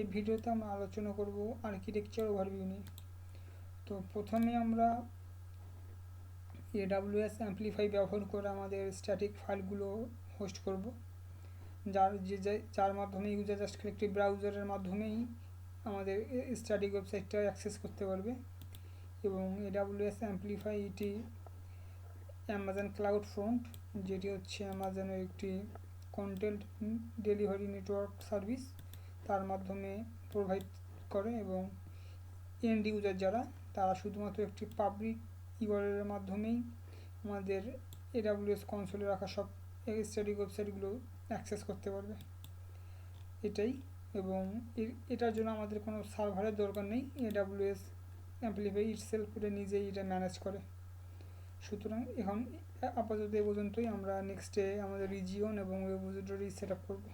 এই ভিডিওতে আমরা আলোচনা করব আর্কিটেকচার ওভারভিউ নিয়ে। তো প্রথমে আমরা AWS অ্যাম্পলিফাই ব্যবহার করে আমাদের স্ট্যাটিক ফাইলগুলো হোস্ট করব, যার মাধ্যমে ইউজার জাস্ট একটি ব্রাউজারের মাধ্যমেই আমাদের স্ট্যাটিক ওয়েবসাইটটা অ্যাক্সেস করতে পারবে। এবং AWS অ্যাম্পলিফাই এটি অ্যামাজন ক্লাউড ফ্রন্ট, যেটি হচ্ছে অ্যামাজনের একটি কন্টেন্ট ডেলিভারি নেটওয়ার্ক সার্ভিস, তার মাধ্যমে প্রোভাইড করে। এবং এন্ড ইউজার যারা, তারা শুধুমাত্র একটি পাবলিক ইউআরএলের মাধ্যমেই আমাদের AWS কনসোলে রাখা সব স্ট্যাটিক ওয়েবসাইটগুলো অ্যাক্সেস করতে পারবে, এটাই। এবং এটার জন্য আমাদের কোনো সার্ভারের দরকার নেই, AWS অ্যাম্পলিফাই ইটসেলফ এটা নিজেই এটা ম্যানেজ করে। সুতরাং এখন আপাতত এ পর্যন্তই। আমরা নেক্সটে আমাদের রিজিয়ন এবং রেপোজিটরি সেট আপ করবো।